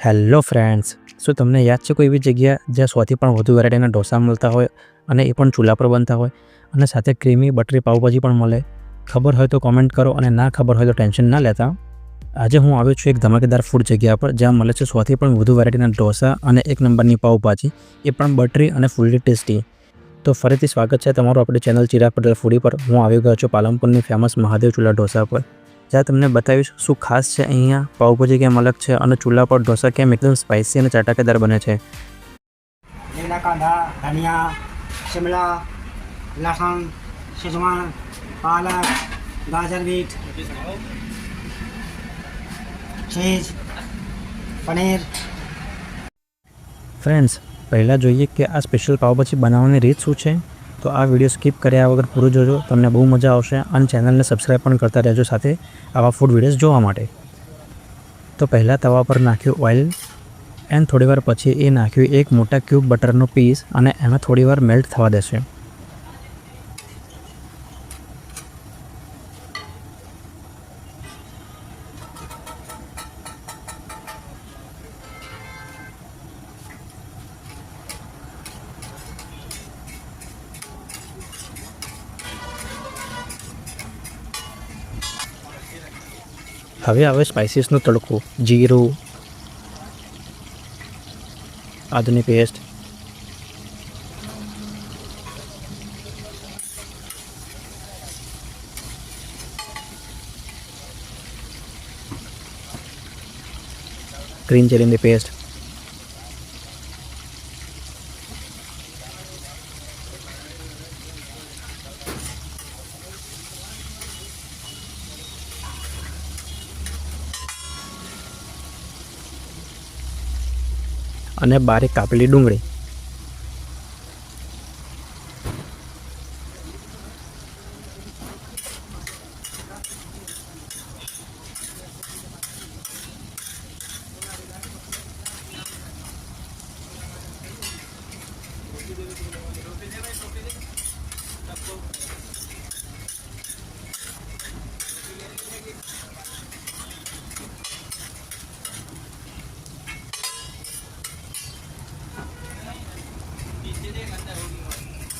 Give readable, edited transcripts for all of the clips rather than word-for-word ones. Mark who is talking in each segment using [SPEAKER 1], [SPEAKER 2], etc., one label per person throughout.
[SPEAKER 1] Hello friends, શું તમને યાદ છે કોઈ એવી જગ્યા જ્યાં 100થી પણ વધુ વેરાયટીના ઢોસા મળતા હોય અને એ પણ ચૂલા પર બનતા હોય અને સાથે ક્રીમી બટરી પાઉંભાજી પણ મળે? ખબર હોય તો કોમેન્ટ કરો અને ના ખબર હોય તો ટેન્શન ના લેતા. આજે હું આવ્યો છું એક ધમાકેદાર ફૂડ જગ્યા પર જ્યાં મળે છે 100થી પણ વધુ વેરાયટીના ઢોસા અને એક નંબરની પાઉંભાજી, એ પણ બટરી અને ફૂલ્લી ટેસ્ટી. તો ફરીથી સ્વાગત છે તમારું આપણી ચેનલ ચિરાગ પટેલ ફૂડી પર. હું આવી ગયો છું પાલનપુરની ફેમસ મહાદેવ ચૂલા ઢોસા પર, જ્યાં તમને બતાવીશ શું ખાસ છે અહીંયા, પાઉંભાજી કેમ અલગ છે અને ચૂલા પર ઢોસા કેમ એકદમ સ્પાઇસી અને ચટાકેદાર બને છે.
[SPEAKER 2] લીલા કાંદા, ધનિયા, શિમલા, લસણ, शेजवान, पालक, गाजर, बीट, चीज़, पनीर.
[SPEAKER 1] ફ્રેન્ડ્સ, પહેલાં જોઈએ કે આ સ્પેશિયલ પાઉંભાજી બનાવવાની રીત શું છે. તો આ વિડીયો સ્કીપ કર્યા વગર પૂરું જોજો, તમને બહુ મજા આવશે અને ચેનલને સબસ્ક્રાઈબ પણ કરતા રહેજો સાથે આવા ફૂડ વિડીયોઝ જોવા માટે. તો પહેલાં તવા પર નાખ્યું ઓઇલ એન્ડ થોડીવાર પછી એ નાખ્યું એક મોટા ક્યુબ બટરનો પીસ અને એમાં થોડીવાર મેલ્ટ થવા દેશે. હવે આવે સ્પાઇસીસનો તડકો. જીરું, આદુની પેસ્ટ, ગ્રીન ચીલીની પેસ્ટ, અને બારીક કાપેલી ડુંગળી.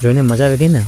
[SPEAKER 1] જોઈને મજા આવી ગઈ ને.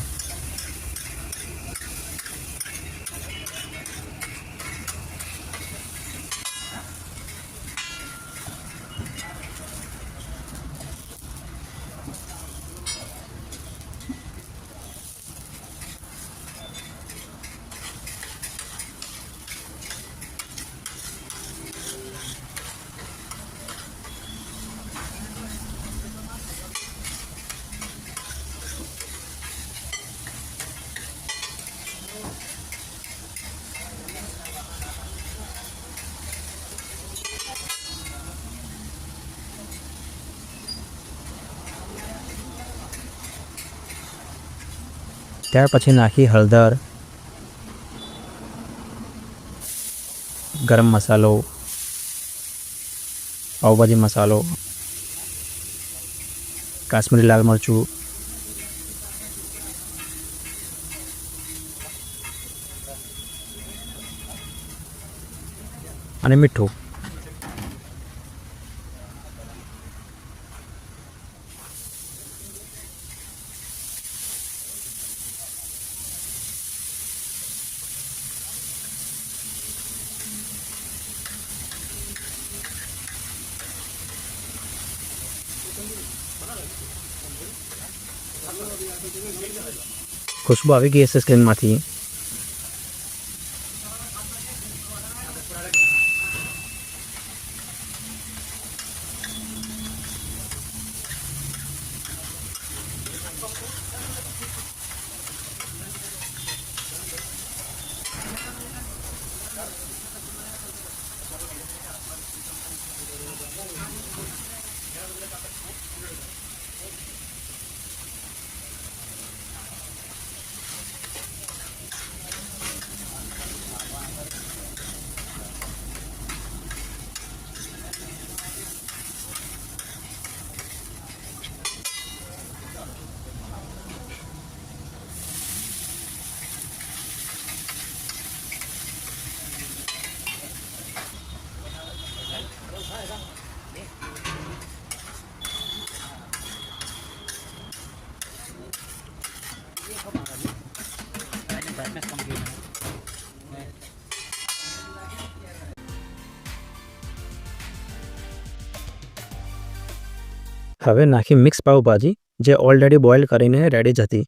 [SPEAKER 1] ત્યાર પછી નાખી હળદર, ગરમ મસાલો, પાઉંભાજી મસાલો, કાશ્મીરી લાલ મરચું, અને મીઠું. ખુશ્બુ આવી ગઈ હશે સ્ક્રીનમાંથી. હવે નાખી મિક્સ પાવભાજી, જે ઓલરેડી બોઇલ કરીને રેડી જ હતી.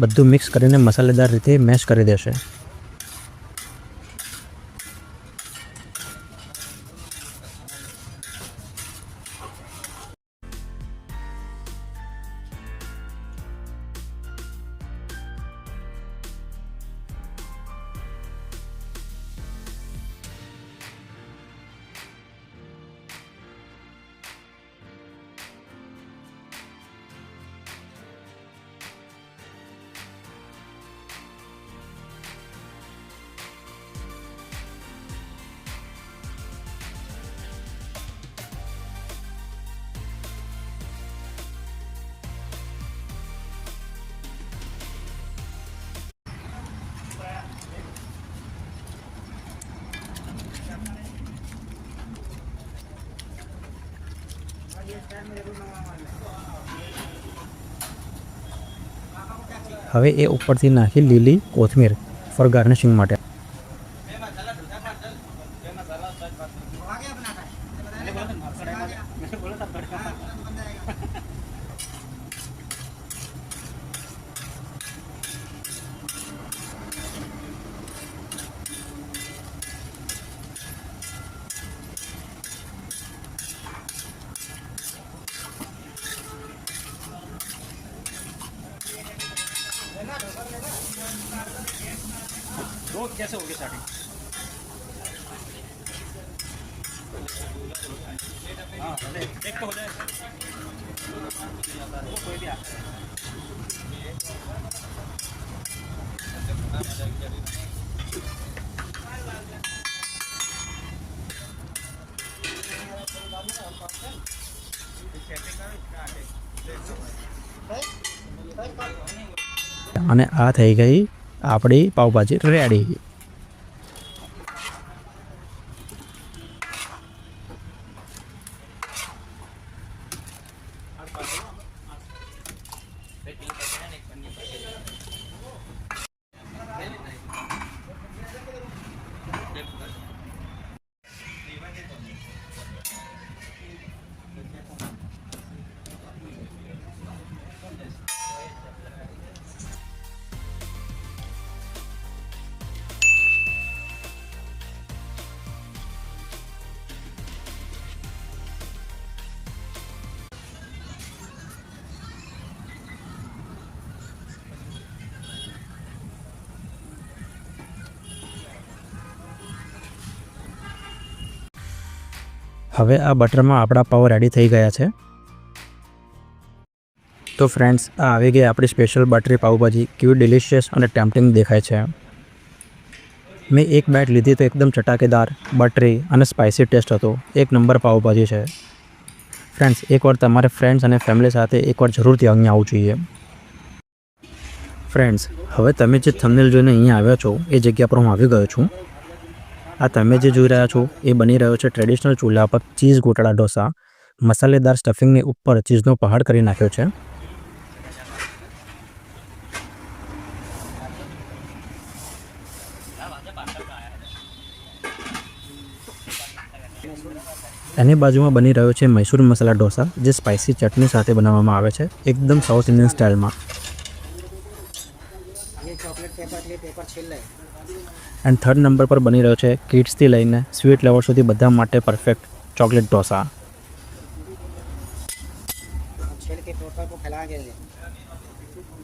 [SPEAKER 1] બધું મિક્સ કરીને મસાલેદાર રીતે મેશ કરી દેશે. હવે એ ઉપરથી નાખી લીલી કોથમીર ફોર ગાર્નિશિંગ માટે.
[SPEAKER 2] कैसे होगी स्टार्टिंग? हाँ एक तो हो जाए वो कोई भी
[SPEAKER 1] અને આ થઈ ગઈ આપણી પાવભાજી રેડી. હવે આ બટરમાં આપણા પાવ રેડી થઈ ગયા છે. તો ફ્રેન્ડ્સ, આ આવી ગઈ આપણી સ્પેશિયલ બટરી પાવભાજી. કેવી ડિલિશિયસ અને ટેમ્પટિંગ દેખાય છે. મેં એક બાઇટ લીધી તો એકદમ ચટાકેદાર, બટરી અને સ્પાઇસી ટેસ્ટ હતો. એક નંબર પાવભાજી છે. ફ્રેન્ડ્સ, એકવાર તમારે ફ્રેન્ડ્સ અને ફેમિલી સાથે એકવાર જરૂરથી અહીંયા આવવું જોઈએ. ફ્રેન્ડ્સ, હવે તમે જે થંબનેલ જોઈને અહીંયા આવ્યા છો એ જગ્યા પર હું આવી ગયો છું. આ તમે જે જોઈ રહ્યા છો એ બની રહ્યો છે ટ્રેડિશનલ ચૂલા પર ચીઝ ગોટાળા ઢોસા. મસાલેદાર સ્ટફિંગની ઉપર ચીઝનો પહાડ કરી નાખ્યો છે. એની બાજુમાં બની રહ્યો છે મૈસૂર મસાલા ઢોસા, જે સ્પાઇસી ચટણી સાથે બનાવવામાં આવે છે એકદમ સાઉથ ઇન્ડિયન સ્ટાઇલમાં. એન્ડ થર્ડ નંબર પર બની રહ્યો છે કિડ્સથી લઈને સ્વીટ લેવલ સુધી બધા માટે પરફેક્ટ ચોકલેટ ઢોસા.
[SPEAKER 2] छील के पेपर को फैलाएंगे,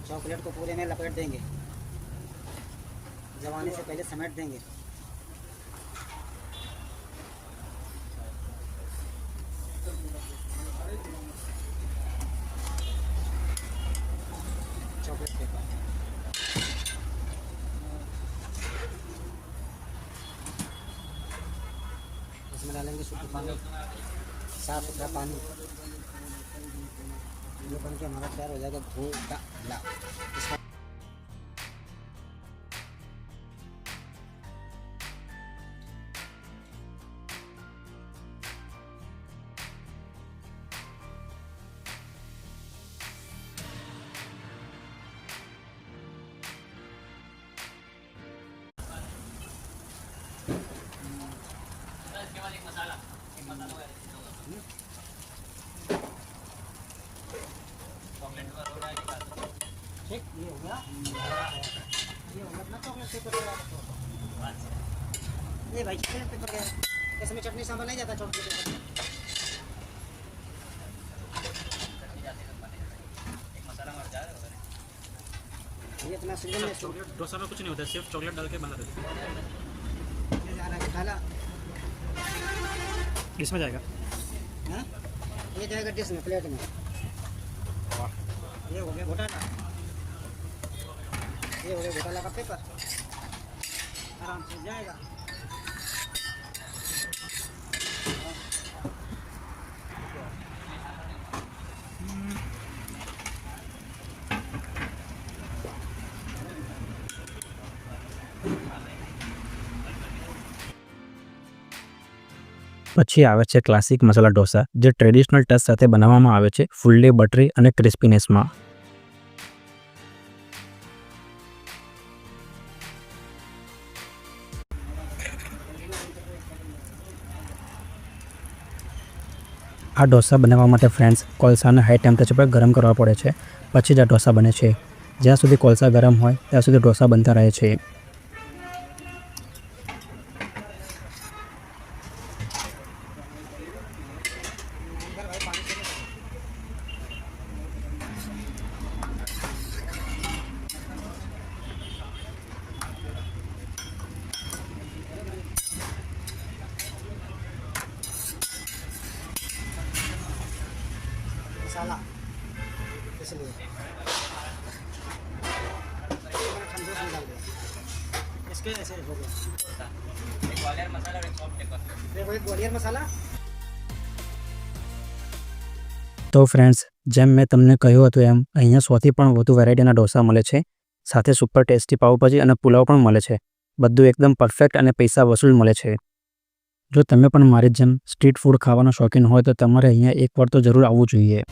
[SPEAKER 2] चॉकलेट को पूरे में लपेट देंगे, जमाने से पहले समेट देंगे. चॉकलेट पेपर शुद्ध पानी, साफ सुथरा पानी, ये बन के हमारा तैयार हो जाएगा घोटाला। इसका ठीक ये हो गया, ये हो गया अपना चॉकलेट पेपर का। ये भाई चॉकलेट पेपर का ऐसे में चटनी सांभर नहीं जाता चॉकलेट पेपर में। ये अपना सीजन में
[SPEAKER 1] चॉकलेट डोसा में कुछ नहीं होता, सिर्फ चॉकलेट डाल के बना देते
[SPEAKER 2] ये जा रहा है घोटाला।
[SPEAKER 1] इसमें जाएगा।
[SPEAKER 2] हाँ ये जाएगा डिश में, प्लेट में। ये हो गया घोटाला, ये हो गया घोटाला का पेपर, आराम से जाएगा।
[SPEAKER 1] પછી આવે છે ક્લાસિક મસાલા ઢોસા, જે ટ્રેડિશનલ ટચ સાથે બનાવવામાં આવે છે, ફૂલ્લી બટરી અને ક્રિસ્પીનેસમાં। આ ઢોસા બનાવવા માટે ફ્રેન્ડ્સ કોલસાને હાઈ ટેમ્પરેચર પર ગરમ કરવા પડે છે, પછી જ આ ઢોસા બને છે। જ્યાં સુધી કોલસા ગરમ હોય ત્યાં સુધી ઢોસા બનતા રહે છે।
[SPEAKER 2] मसाला इसलिए ठंडे में डाल दिया, इसके ऐसे हो गया। एक ग्वालियर मसाला और एक सॉफ्ट पेपर, देखो एक ग्वालियर मसाला।
[SPEAKER 1] તો ફ્રેન્ડ્સ, જેમ મેં તમને કહ્યું હતું એમ અહીંયા 100થી પણ વધુ વેરાયટીના ઢોસા મળે છે, સાથે સુપર ટેસ્ટી પાવભાજી અને પુલાવ પણ મળે છે। બધું એકદમ પરફેક્ટ અને પૈસા વસૂલ મળે છે। જો તમે પણ મારી જેમ સ્ટ્રીટ ફૂડ ખાવાના શોખીન હોય તો તમારે અહીંયા એકવાર તો જરૂર આવવું જોઈએ।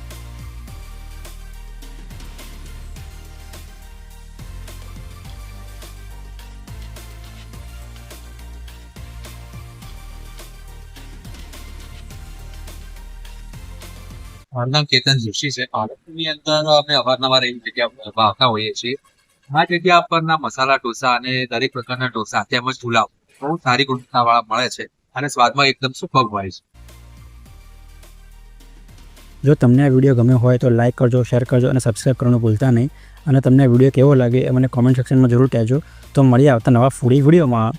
[SPEAKER 3] મારું નામ કેતન જોશી છે। ભારતની અંદર અમે અવારનવાર એવી જગ્યા આવતા હોઈએ છીએ। આ જગ્યા પરના મસાલા ઢોસા અને દરેક પ્રકારના ઢોસા તેમજ પુલાવ બહુ સારી ગુણવત્તાવાળા મળે છે અને સ્વાદમાં એકદમ સુપર્બ હોય છે।
[SPEAKER 1] જો તમને આ વિડીયો ગમ્યો હોય તો લાઇક કરજો, શેર કરજો અને સબસ્ક્રાઈબ કરવાનું ભૂલતા નહીં। અને તમને આ વિડીયો કેવો લાગે એ મને કોમેન્ટ સેક્શનમાં જરૂર કહેજો। તો મળીએ આવતા નવા ફૂડી વિડીયોમાં।